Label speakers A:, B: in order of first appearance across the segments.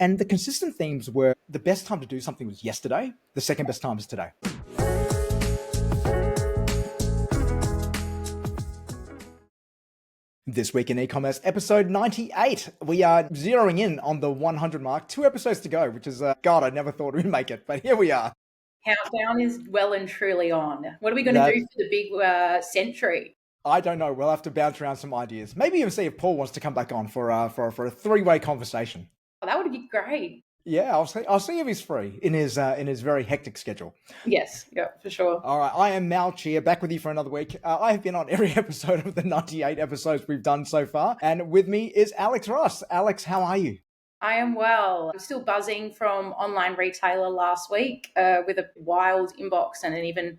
A: And the consistent themes were the best time to do something was yesterday, the second best time is today. This week in e-commerce, episode 98. We are zeroing in on the 100 mark. 2 episodes to go, which is, God, I never thought we'd make it, but here we are.
B: Countdown is well and truly on. What are we going to do for the big century?
A: I don't know. We'll have to bounce around some ideas. Maybe even see if Paul wants to come back on for a 3-way conversation.
B: Oh, that would be great.
A: Yeah, I'll see if he's free in his very hectic schedule.
B: Yes, yeah, for sure.
A: All right, I am Mal Chia, back with you for another week. I have been on every episode of the 98 episodes we've done so far, and with me is Alex Ross. Alex, how are you?
B: I am well. I'm still buzzing from online retailer last week with a wild inbox and an even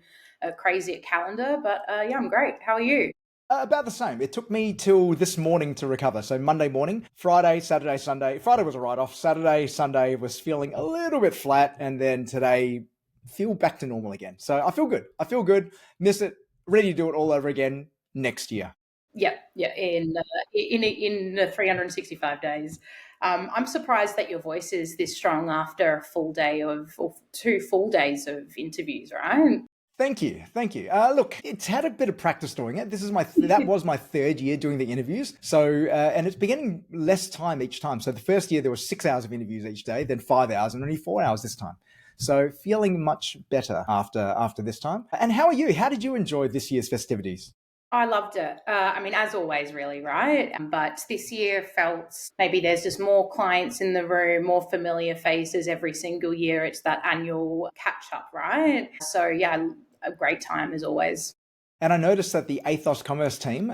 B: crazier calendar, but yeah, I'm great. How are you?
A: About the same. It took me till this morning to recover. So Monday morning, Friday, Saturday, Sunday. Friday was a write-off. Saturday, Sunday was feeling a little bit flat. And then today, feel back to normal again. So I feel good. Miss it. Ready to do it all over again next year.
B: Yeah. In 365 days. I'm surprised that your voice is this strong after a full day or 2 full days of interviews, right?
A: Thank you. Look, it's had a bit of practice doing it. That was my 3rd year doing the interviews. So, and it's beginning less time each time. So the first year there was 6 hours of interviews each day, then 5 hours, and only 4 hours this time. So feeling much better after this time. And how are you? How did you enjoy this year's festivities?
B: I loved it. I mean, as always, really, right? But this year felt maybe there's just more clients in the room, more familiar faces every single year. It's that annual catch up, right? So yeah, a great time as always.
A: And I noticed that the Athos Commerce team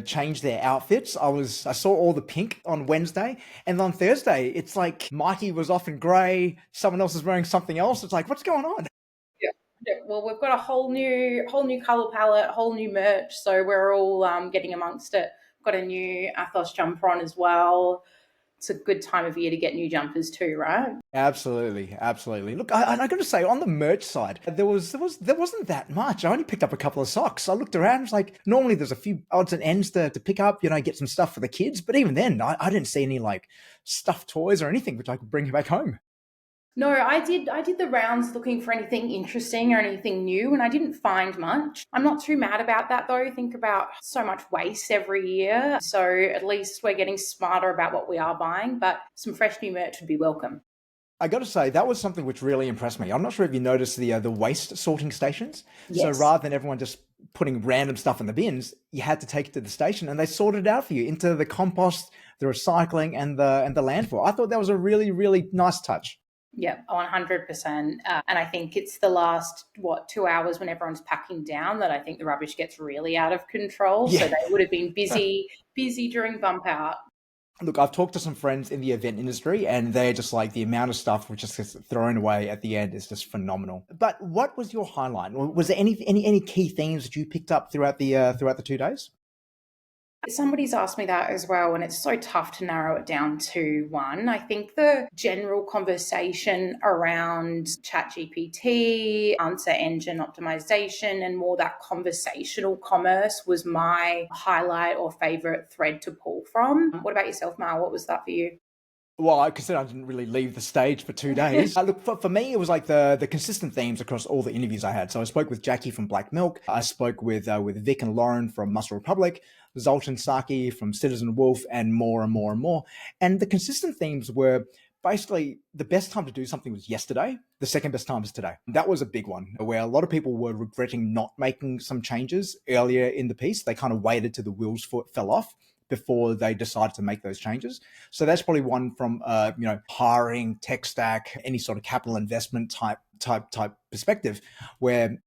A: changed their outfits. I saw all the pink on Wednesday, and on Thursday, it's like Mikey was off in grey, someone else is wearing something else. It's like, what's going on?
B: Yeah, well, we've got a whole new color palette, whole new merch, so we're all getting amongst it. Got a new Athos jumper on as well. It's a good time of year to get new jumpers too, right?
A: Absolutely. Look, I got to say, on the merch side, there wasn't that much. I only picked up a couple of socks. I looked around, it's like normally there's a few odds and ends to pick up, get some stuff for the kids. But even then, I didn't see any like stuffed toys or anything which I could bring back home.
B: No, I did the rounds looking for anything interesting or anything new, and I didn't find much. I'm not too mad about that though. Think about so much waste every year. So at least we're getting smarter about what we are buying, but some fresh new merch would be welcome.
A: I got to say, that was something which really impressed me. I'm not sure if you noticed the waste sorting stations.
B: Yes.
A: So rather than everyone just putting random stuff in the bins, you had to take it to the station and they sorted it out for you into the compost, the recycling and the landfill. I thought that was a really, really nice touch.
B: Yeah, 100%. And I think it's the last, 2 hours when everyone's packing down that I think the rubbish gets really out of control. Yeah. So they would have been busy during bump out.
A: Look, I've talked to some friends in the event industry and they're just like, the amount of stuff which just gets thrown away at the end is just phenomenal. But what was your highlight? Was there any key themes that you picked up throughout the 2 days?
B: Somebody's asked me that as well, and it's so tough to narrow it down to one. I think the general conversation around ChatGPT, answer engine optimization, and more that conversational commerce was my highlight or favorite thread to pull from. What about yourself, Mal? What was that for you?
A: Well, I consider I didn't really leave the stage for 2 days. Look, for me, it was like the consistent themes across all the interviews I had. So I spoke with Jackie from Black Milk. I spoke with Vic and Lauren from Muscle Republic, Zoltan Saki from Citizen Wolf, and more and more and more. And the consistent themes were basically the best time to do something was yesterday. The second best time is today. That was a big one where a lot of people were regretting not making some changes earlier in the piece. They kind of waited till the wheels fell off before they decided to make those changes. So that's probably one from hiring, tech stack, any sort of capital investment type perspective, where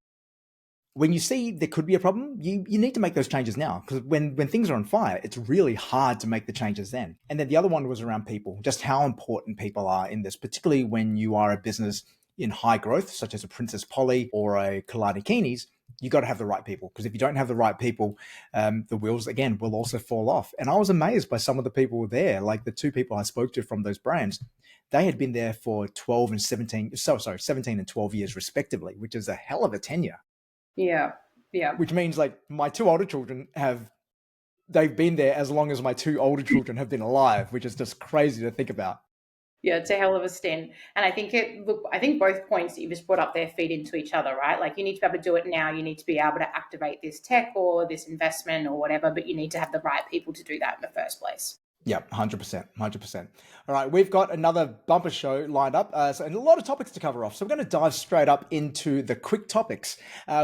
A: when you see there could be a problem, you need to make those changes now, because when things are on fire, it's really hard to make the changes then. And then the other one was around people, just how important people are in this, particularly when you are a business in high growth, such as a Princess Polly or a Kalani Keeney's. You got to have the right people, because if you don't have the right people, the wheels again will also fall off. And I was amazed by some of the people there, like the 2 people I spoke to from those brands. They had been there for 17 and 12 years respectively, which is a hell of a tenure.
B: Yeah.
A: Which means like my 2 older children they've been there as long as my 2 older children have been alive, which is just crazy to think about.
B: Yeah, it's a hell of a stint. And I think both points that you just brought up there feed into each other, right? Like you need to be able to do it now. You need to be able to activate this tech or this investment or whatever, but you need to have the right people to do that in the first place.
A: Yeah, 100%, 100%. All right, we've got another bumper show lined up, and a lot of topics to cover off. So we're going to dive straight up into the quick topics,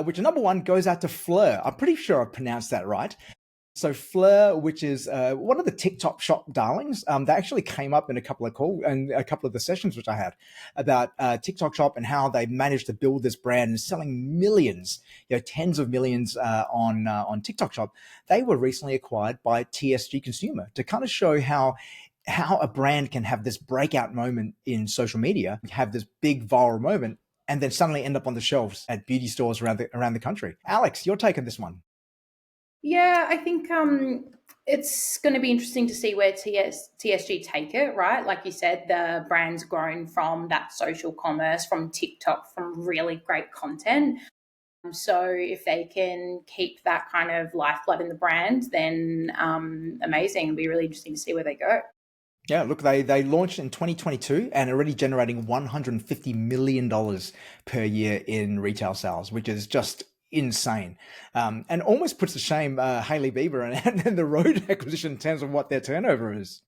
A: which number one goes out to Fleur. I'm pretty sure I pronounced that right. So Fleur, which is one of the TikTok shop darlings, they actually came up in a couple of the sessions which I had about TikTok shop and how they managed to build this brand and selling millions, tens of millions on TikTok shop. They were recently acquired by TSG Consumer to kind of show how a brand can have this breakout moment in social media, have this big viral moment, and then suddenly end up on the shelves at beauty stores around the country. Alex, your take on this one?
B: Yeah, I think it's going to be interesting to see where TSG take it, right? Like you said, the brand's grown from that social commerce, from TikTok, from really great content. So if they can keep that kind of lifeblood in the brand, then amazing. It'll be really interesting to see where they go.
A: Yeah, look, they launched in 2022 and already generating $150 million per year in retail sales, which is just insane, and almost puts to shame Hailey Bieber and the Rode acquisition in terms of what their turnover is.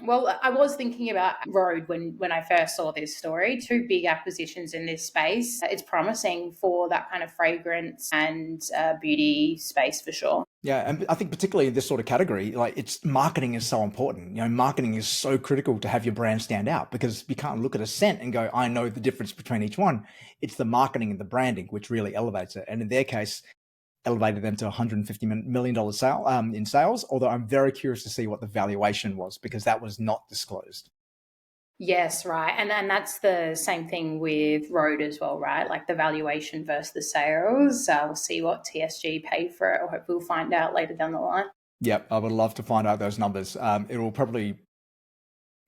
B: Well, I was thinking about Rode when I first saw this story. Two big acquisitions in this space. It's promising for that kind of fragrance and beauty space for sure.
A: Yeah, and I think particularly in this sort of category, like it's marketing is so important. Marketing is so critical to have your brand stand out because you can't look at a scent and go, I know the difference between each one. It's the marketing and the branding which really elevates it. And in their case, elevated them to $150 million sale in sales, although I'm very curious to see what the valuation was because that was not disclosed.
B: Yes, right. And that's the same thing with Rode as well, right? Like the valuation versus the sales. We'll see what TSG paid for it. I hope we'll find out later down the line.
A: Yep, I would love to find out those numbers. It will probably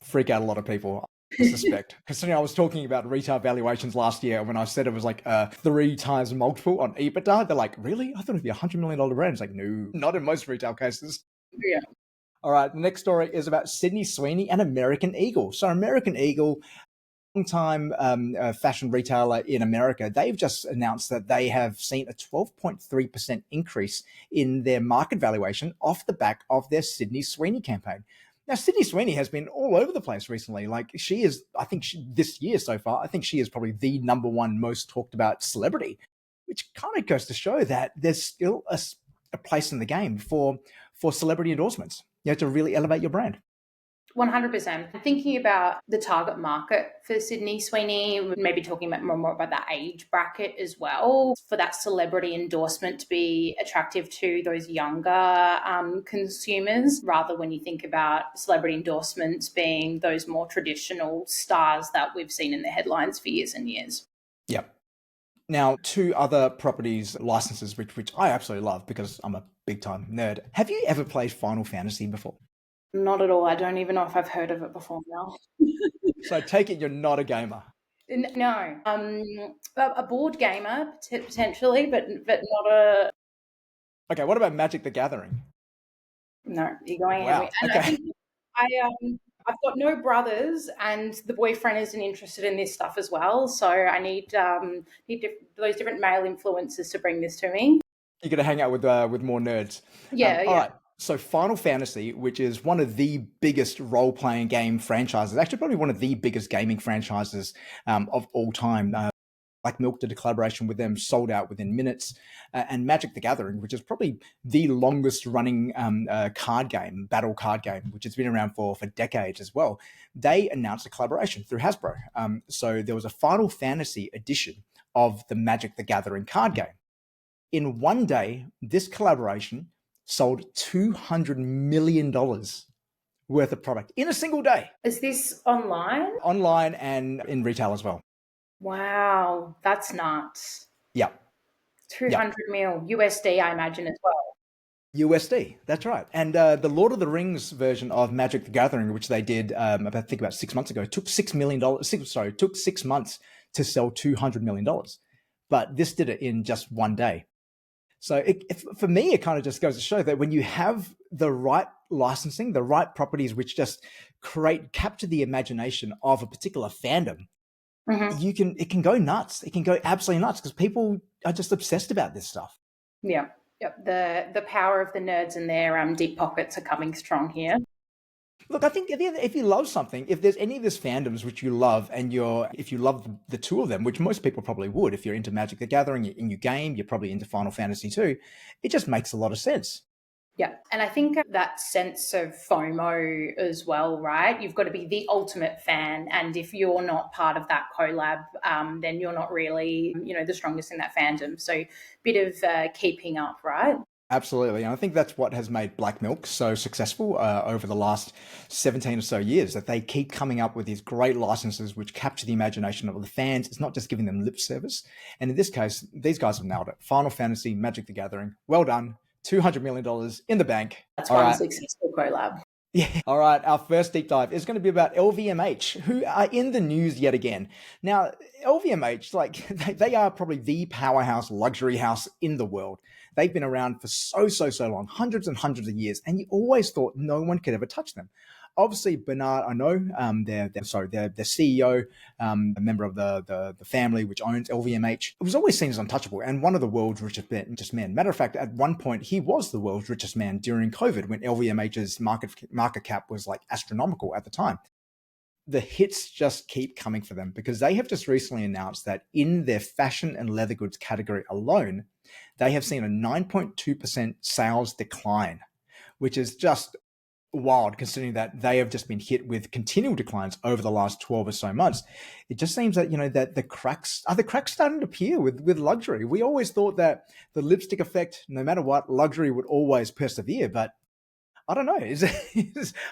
A: freak out a lot of people, I suspect. Considering I was talking about retail valuations last year when I said it was like a 3 times multiple on EBITDA, they're like, really? I thought it'd be $100 million brand. It's like, no, not in most retail cases.
B: Yeah.
A: All right, the next story is about Sydney Sweeney and American Eagle. So American Eagle, long-time fashion retailer in America, they've just announced that they have seen a 12.3% increase in their market valuation off the back of their Sydney Sweeney campaign. Now, Sydney Sweeney has been all over the place recently. Like she is, I think this year so far, I think she is probably the number one most talked about celebrity, which kind of goes to show that there's still a place in the game for celebrity endorsements, to really elevate your brand.
B: 100%. Thinking about the target market for Sydney Sweeney, maybe talking about more about that age bracket as well, for that celebrity endorsement to be attractive to those younger consumers, rather when you think about celebrity endorsements being those more traditional stars that we've seen in the headlines for years and years.
A: Yep. Now, 2 other properties licenses, which I absolutely love because I'm a big time nerd. Have you ever played Final Fantasy before?
B: Not at all. I don't even know if I've heard of it before now.
A: So I take it you're not a gamer.
B: No, a board gamer potentially, but not a.
A: Okay, what about Magic the Gathering?
B: No, you're going
A: Wow.
B: and
A: Okay.
B: I think I've got no brothers, and the boyfriend isn't interested in this stuff as well. So I need those different male influences to bring this to me.
A: You're gonna hang out with more nerds.
B: Yeah,
A: All
B: yeah.
A: right. So Final Fantasy, which is one of the biggest role-playing game franchises, actually probably one of the biggest gaming franchises of all time. Black Milk did a collaboration with them, sold out within minutes. And Magic the Gathering, which is probably the longest running battle card game, which has been around for decades as well. They announced a collaboration through Hasbro. So there was a Final Fantasy edition of the Magic the Gathering card game. In one day, this collaboration sold $200 million worth of product in a single day.
B: Is this online?
A: Online and in retail as well.
B: Wow, that's nuts.
A: Yeah.
B: 200 mil USD, I imagine as well.
A: USD, that's right. And the Lord of the Rings version of Magic the Gathering, which they did, I think about 6 months ago, took $6 million. Took 6 months to sell $200 million. But this did it in just one day. So for me, it kind of just goes to show that when you have the right licensing, the right properties which just capture the imagination of a particular fandom,
B: Hmm.
A: it can go nuts. It can go absolutely nuts because people are just obsessed about this stuff.
B: Yeah. Yep. The power of the nerds and their deep pockets are coming strong here.
A: Look, I think if you love something, if there's any of this fandoms which you love, and if you love the two of them, which most people probably would, if you're into Magic the Gathering in your game, you're probably into Final Fantasy too, it just makes a lot of sense.
B: Yeah. And I think that sense of FOMO as well, right? You've got to be the ultimate fan. And if you're not part of that collab, then you're not really, the strongest in that fandom. So bit of keeping up, right?
A: Absolutely. And I think that's what has made Black Milk so successful over the last 17 or so years, that they keep coming up with these great licenses which capture the imagination of the fans. It's not just giving them lip service. And in this case, these guys have nailed it. Final Fantasy, Magic the Gathering, well done. $200 million in the bank.
B: That's
A: All
B: one
A: right.
B: successful collab.
A: Yeah. All right. Our first deep dive is going to be about LVMH, who are in the news yet again. Now, LVMH, like they are probably the powerhouse luxury house in the world. They've been around for so long, hundreds and hundreds of years, and you always thought no one could ever touch them. Obviously, Bernard Arnault, their CEO, a member of the family which owns LVMH, was always seen as untouchable and one of the world's richest men. Matter of fact, at one point, he was the world's richest man during COVID when LVMH's market cap was like astronomical at the time. The hits just keep coming for them because they have just recently announced that in their fashion and leather goods category alone, they have seen a 9.2% sales decline, which is just wild considering that they have just been hit with continual declines over the last 12 or so months. It just seems that, that the cracks starting to appear with luxury. We always thought that the lipstick effect, no matter what, luxury would always persevere, but I don't know.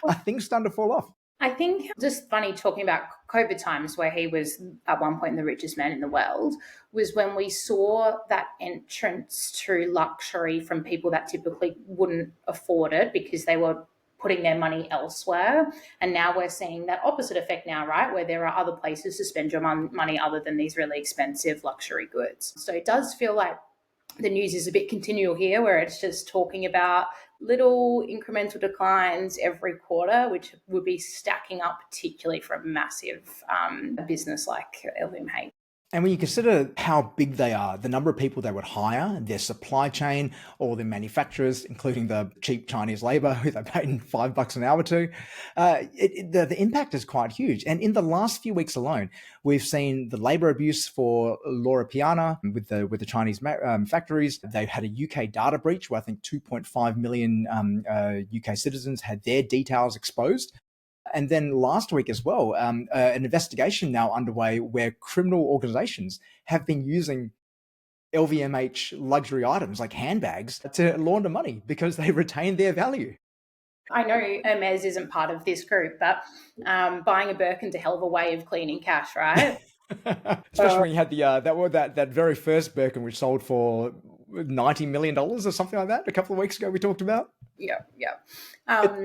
A: Are things starting to fall off?
B: I think just funny talking about COVID times where he was at one point the richest man in the world was when we saw that entrance to luxury from people that typically wouldn't afford it because they were putting their money elsewhere. And now we're seeing that opposite effect now, right? Where there are other places to spend your money other than these really expensive luxury goods. So it does feel like the news is a bit continual here where it's just talking about little incremental declines every quarter, which would be stacking up, particularly for a massive business like LVMH.
A: And when you consider how big they are, the number of people they would hire, their supply chain, all the manufacturers, including the cheap Chinese labor who they paid $5 an hour to, the impact is quite huge. And in the last few weeks alone, we've seen the labor abuse for Laura Piana with the Chinese factories. They've had a UK data breach where I think 2.5 million UK citizens had their details exposed. And then last week as well, an investigation now underway where criminal organizations have been using LVMH luxury items like handbags to launder money because they retain their value.
B: I know Hermes isn't part of this group, but buying a Birkin's a hell of a way of cleaning cash, right?
A: Especially when you had that very first Birkin, which sold for $90 million or something like that a couple of weeks ago we talked about.
B: Yeah.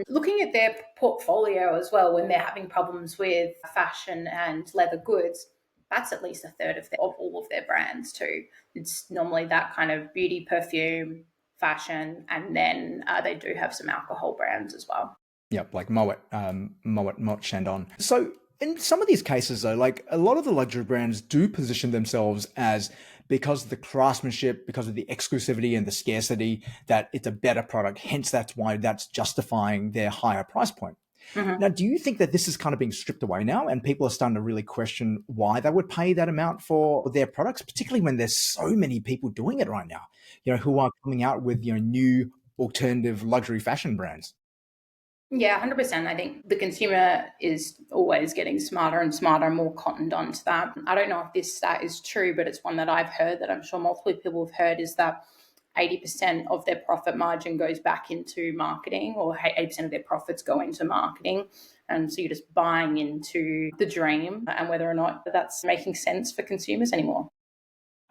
B: Looking at their portfolio as well, when they're having problems with fashion and leather goods, that's at least a third of all of their brands too. It's normally that kind of beauty, perfume, fashion, and then they do have some alcohol brands as well.
A: Yep, like Moet Chandon. So in some of these cases though, like a lot of the luxury brands do position themselves as, because of the craftsmanship, because of the exclusivity and the scarcity, that it's a better product. Hence, that's why that's justifying their higher price point.
B: Mm-hmm.
A: Now, do you think that this is kind of being stripped away now and people are starting to really question why they would pay that amount for their products, particularly when there's so many people doing it right now, who are coming out with, new alternative luxury fashion brands?
B: Yeah, 100%. I think the consumer is always getting smarter and smarter and more cottoned onto that. I don't know if this stat is true, but it's one that I've heard that I'm sure multiple people have heard, is that 80% of their profit margin goes back into marketing, or 80% of their profits go into marketing. And so you're just buying into the dream and whether or not that's making sense for consumers anymore.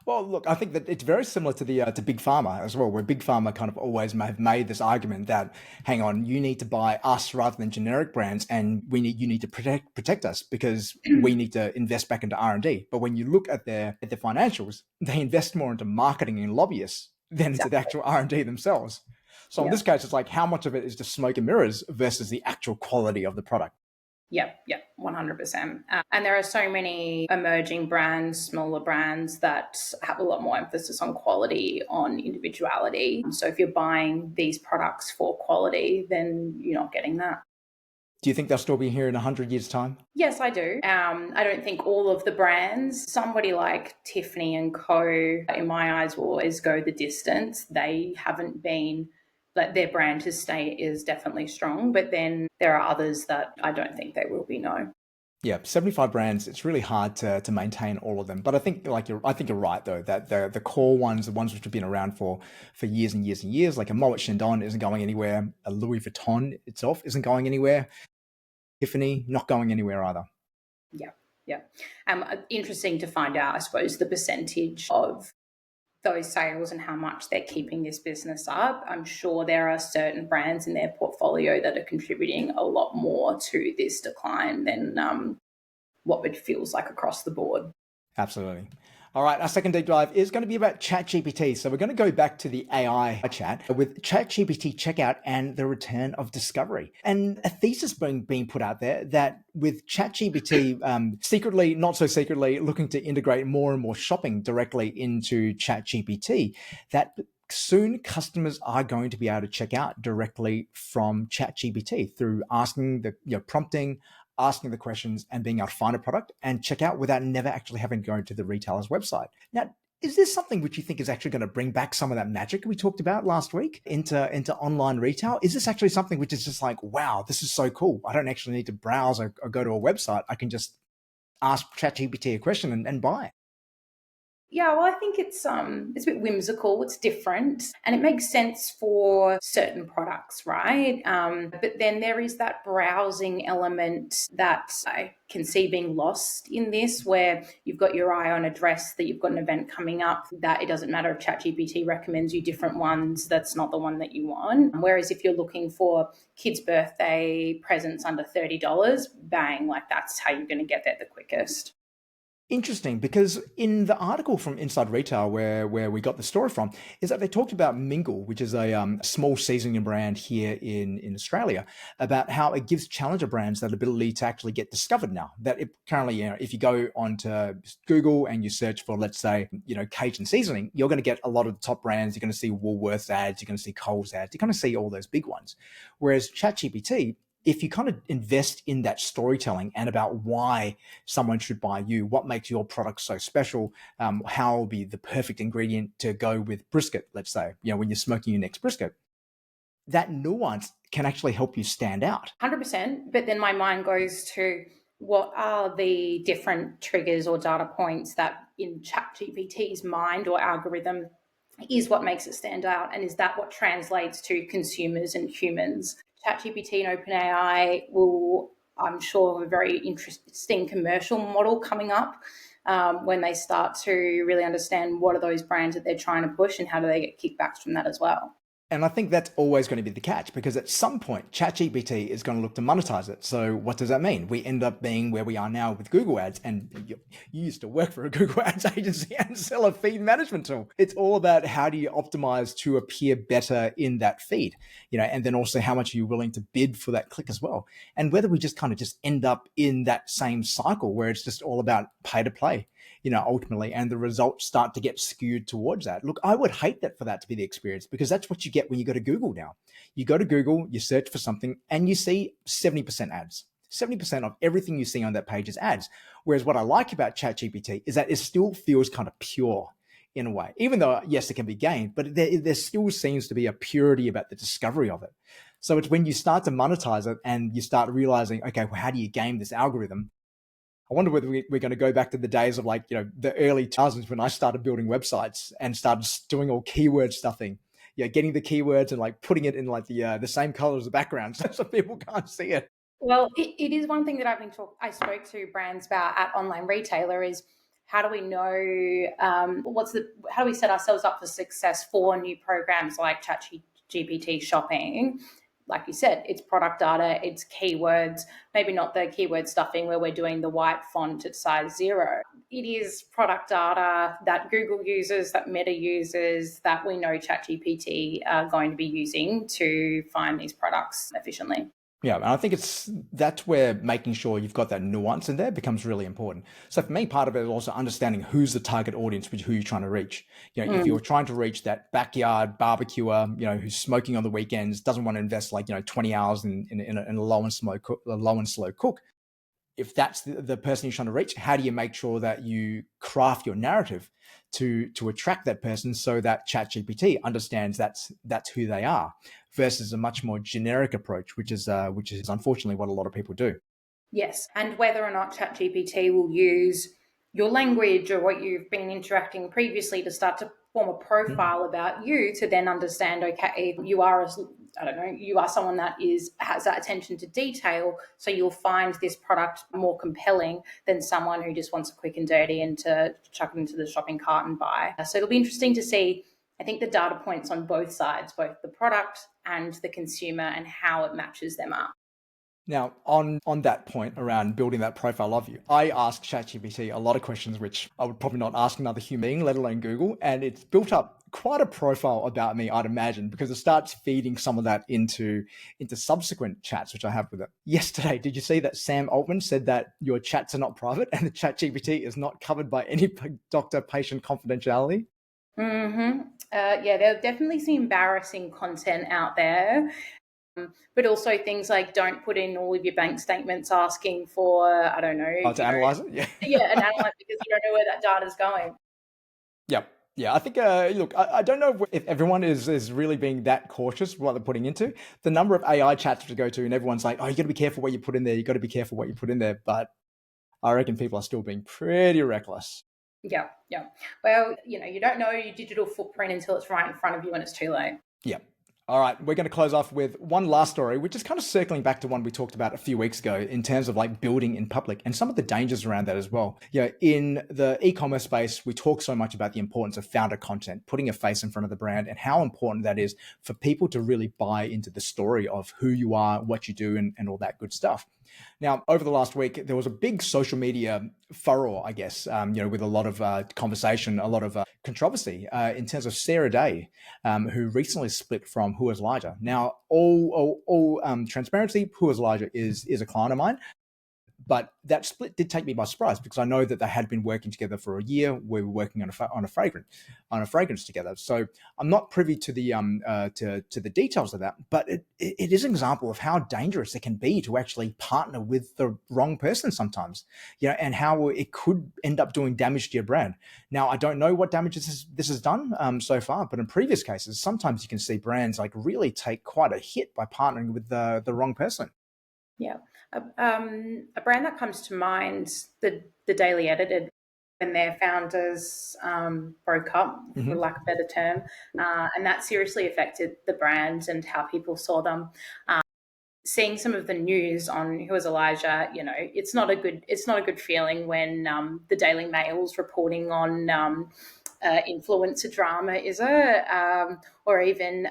A: Well, look, I think that it's very similar to the to Big Pharma as well, where Big Pharma kind of always have made this argument that, hang on, you need to buy us rather than generic brands, and you need to protect us because we need to invest back into R&D. But when you look at their financials, they invest more into marketing and lobbyists than into the actual R&D themselves. So in this case, it's like how much of it is just smoke and mirrors versus the actual quality of the product.
B: Yep, 100%. And there are so many emerging brands, smaller brands that have a lot more emphasis on quality, on individuality. So if you're buying these products for quality, then you're not getting that.
A: Do you think they'll still be here in 100 years' time?
B: Yes, I do. I don't think all of the brands, somebody like Tiffany and Co., in my eyes, will always go the distance. They haven't been, like, their brand is definitely strong, but then there are others that I don't think they will be, no.
A: Yeah, 75 brands, it's really hard to maintain all of them. But I think I think you're right though, that the core ones, the ones which have been around for years and years and years, like a Moet Chandon isn't going anywhere, a Louis Vuitton itself isn't going anywhere, Tiffany not going anywhere either.
B: Yeah. Interesting to find out, I suppose, the percentage of those sales and how much they're keeping this business up. I'm sure there are certain brands in their portfolio that are contributing a lot more to this decline than what it feels like across the board.
A: Absolutely. All right, our second deep dive is going to be about ChatGPT. So we're going to go back to the AI chat with ChatGPT checkout and the return of discovery. And a thesis being put out there that with ChatGPT secretly, not so secretly, looking to integrate more and more shopping directly into ChatGPT, that soon customers are going to be able to check out directly from ChatGPT through asking the prompting, asking the questions and being able to find a product and check out without never actually having to go to the retailer's website. Now, is this something which you think is actually going to bring back some of that magic we talked about last week into online retail? Is this actually something which is just like, wow, this is so cool. I don't actually need to browse or go to a website. I can just ask ChatGPT a question and buy.
B: Yeah, well, I think it's a bit whimsical. It's different, and it makes sense for certain products, right? But then there is that browsing element that I can see being lost in this, where you've got your eye on a dress, that you've got an event coming up, that it doesn't matter if ChatGPT recommends you different ones. That's not the one that you want. Whereas if you're looking for kids' birthday presents under $30, bang, like that's how you're going to get there the quickest.
A: Interesting, because in the article from Inside Retail where we got the story from, is that they talked about Mingle, which is a small seasoning brand here in Australia, about how it gives challenger brands that ability to actually get discovered now. That it currently, if you go onto Google and you search for, let's say, Cajun seasoning, you're going to get a lot of the top brands. You're going to see Woolworths ads, you're going to see Coles ads, you're going to see all those big ones. Whereas ChatGPT, if you kind of invest in that storytelling and about why someone should buy you, what makes your product so special, how will be the perfect ingredient to go with brisket, let's say, when you're smoking your next brisket, that nuance can actually help you stand out.
B: 100%. But then my mind goes to, what are the different triggers or data points that in ChatGPT's mind or algorithm is what makes it stand out? And is that what translates to consumers and humans? ChatGPT and OpenAI will, I'm sure, have a very interesting commercial model coming up when they start to really understand what are those brands that they're trying to push and how do they get kickbacks from that as well.
A: And I think that's always going to be the catch, because at some point, ChatGPT is going to look to monetize it. So what does that mean? We end up being where we are now with Google Ads. And you used to work for a Google Ads agency and sell a feed management tool. It's all about how do you optimize to appear better in that feed, and then also how much are you willing to bid for that click as well. And whether we just kind of just end up in that same cycle where it's just all about pay to play, ultimately, and the results start to get skewed towards that. Look, I would hate that for that to be the experience, because that's what you get when you go to Google now. You go to Google, you search for something, and you see 70% ads. 70% of everything you see on that page is ads. Whereas what I like about ChatGPT is that it still feels kind of pure in a way, even though, yes, it can be gained, but there still seems to be a purity about the discovery of it. So it's when you start to monetize it and you start realizing, okay, well, how do you game this algorithm? I wonder whether we're going to go back to the days of the early 2000s when I started building websites and started doing all keyword stuffing. Getting the keywords and putting it in the same color as the background so people can't see it.
B: Well, it is one thing that I spoke to brands about at Online Retailer is, how do we know how do we set ourselves up for success for new programs like ChatGPT shopping? Like you said, it's product data, it's keywords, maybe not the keyword stuffing where we're doing the white font at size 0. it is product data that Google uses, that Meta uses, that we know ChatGPT are going to be using to find these products efficiently.
A: Yeah, and I think that's where making sure you've got that nuance in there becomes really important. So for me, part of it is also understanding who's the target audience, which who you're trying to reach. If you're trying to reach that backyard barbecuer, who's smoking on the weekends, doesn't want to invest 20 hours in a low and slow cook. If that's the person you're trying to reach, how do you make sure that you craft your narrative to attract that person so that ChatGPT understands that's who they are, versus a much more generic approach, which is unfortunately what a lot of people do.
B: Yes, and whether or not ChatGPT will use your language or what you've been interacting previously to start to form a profile about you, to then understand, okay, you are you are someone that has that attention to detail, so you'll find this product more compelling than someone who just wants a quick and dirty and to chuck it into the shopping cart and buy. So it'll be interesting to see, I think, the data points on both sides, both the product and the consumer, and how it matches them up.
A: Now, on that point around building that profile of you, I asked ChatGPT a lot of questions, which I would probably not ask another human being, let alone Google. And it's built up quite a profile about me, I'd imagine, because it starts feeding some of that into subsequent chats, which I have with it. Yesterday, did you see that Sam Altman said that your chats are not private and the ChatGPT is not covered by any doctor-patient confidentiality?
B: Yeah, there'll definitely some embarrassing content out there. But also things like, don't put in all of your bank statements asking for, I don't know.
A: To analyze it? Yeah.
B: Yeah, and analyze, because you don't know where that data's going.
A: Yep. Yeah, I think, look, I don't know if everyone is really being that cautious what they're putting into. The number of AI chats to go to, and everyone's like, oh, you got to be careful what you put in there. You got to be careful what you put in there. But I reckon people are still being pretty reckless.
B: Yeah. Well, you don't know your digital footprint until it's right in front of you and it's too late.
A: Yeah. All right, we're going to close off with one last story, which is kind of circling back to one we talked about a few weeks ago in terms of building in public and some of the dangers around that as well. In the e-commerce space, we talk so much about the importance of founder content, putting a face in front of the brand, and how important that is for people to really buy into the story of who you are, what you do, and all that good stuff. Now, over the last week, there was a big social media furore, I guess, with a lot of conversation, a lot of controversy in terms of Sarah Day, who recently split from Who is Elijah. Now, all transparency, Who is Elijah is a client of mine. But that split did take me by surprise, because I know that they had been working together for a year. We were working on a fragrance together. So I'm not privy to the to the details of that, but it is an example of how dangerous it can be to actually partner with the wrong person sometimes, and how it could end up doing damage to your brand. Now, I don't know what damage this has done so far, but in previous cases, sometimes you can see brands really take quite a hit by partnering with the wrong person.
B: Yeah. A brand that comes to mind, the Daily Edited, when their founders broke up, for lack of a better term, and that seriously affected the brand and how people saw them. Seeing some of the news on Who is Elijah, it's not a good feeling when the Daily Mail's reporting on influencer drama, or even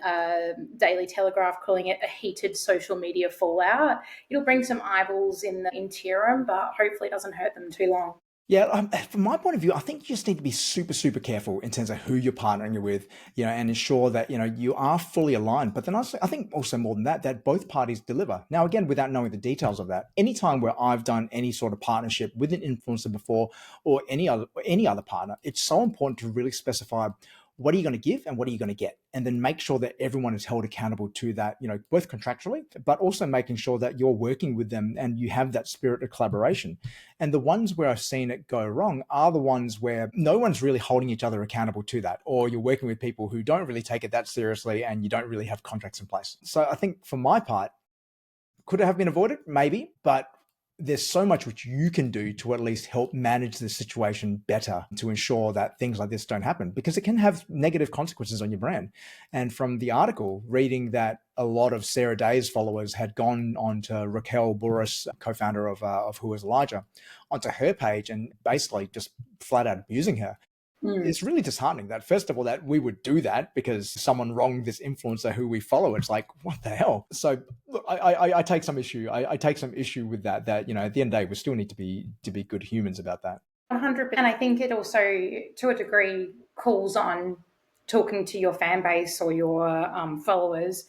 B: Daily Telegraph calling it a heated social media fallout. It'll bring some eyeballs in the interim, but hopefully it doesn't hurt them too long.
A: Yeah, from my point of view, I think you just need to be super, super careful in terms of who you're partnering with, and ensure that, you are fully aligned. But then I think also more than that both parties deliver. Now, again, without knowing the details of that, anytime where I've done any sort of partnership with an influencer before, or any other partner, it's so important to really specify, what are you going to give and what are you going to get? And then make sure that everyone is held accountable to that, both contractually, but also making sure that you're working with them and you have that spirit of collaboration. And the ones where I've seen it go wrong are the ones where no one's really holding each other accountable to that, or you're working with people who don't really take it that seriously and you don't really have contracts in place. So I think for my part, could it have been avoided? Maybe, but there's so much which you can do to at least help manage the situation better, to ensure that things like this don't happen, because it can have negative consequences on your brand. And from the article, reading that a lot of Sarah Day's followers had gone on to Raquel Burris, co-founder of Who is Elijah, onto her page and basically just flat out abusing her. It's really disheartening that, first of all, that we would do that because someone wronged this influencer who we follow. It's like, what the hell? So look, I take some issue. I take some issue with that, at the end of the day, we still need to be good humans about that.
B: 100%. And I think it also, to a degree, calls on talking to your fan base or your followers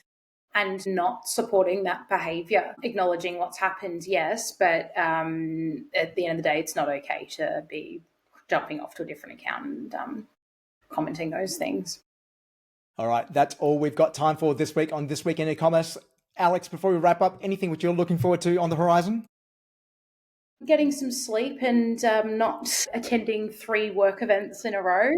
B: and not supporting that behavior, acknowledging what's happened, yes, but at the end of the day, it's not okay to be jumping off to a different account and commenting those things.
A: All right, that's all we've got time for this week on This Week in E-Commerce. Alex, before we wrap up, anything which you're looking forward to on the horizon?
B: Getting some sleep and not attending 3 work events in a row.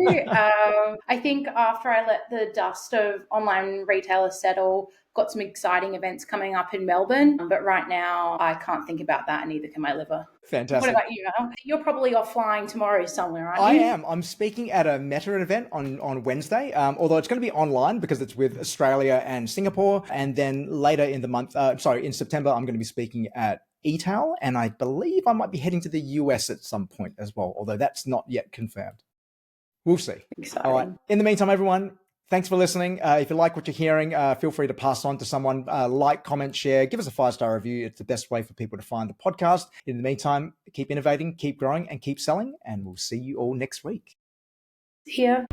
B: I think after I let the dust of online retailers settle, got some exciting events coming up in Melbourne. But right now, I can't think about that, and neither can my liver.
A: Fantastic.
B: What about you, Al? You're probably off flying tomorrow somewhere, aren't you?
A: I am. I'm speaking at a Meta event on Wednesday, although it's going to be online because it's with Australia and Singapore. And then later in the month, in September, I'm going to be speaking at ETAL, and I believe I might be heading to the US at some point as well, although that's not yet confirmed. We'll see.
B: Exciting.
A: All right. In the meantime, everyone, thanks for listening. If you like what you're hearing, feel free to pass on to someone. Like, comment, share, give us a 5-star review. It's the best way for people to find the podcast. In the meantime, keep innovating, keep growing, and keep selling. And we'll see you all next week.
B: See ya.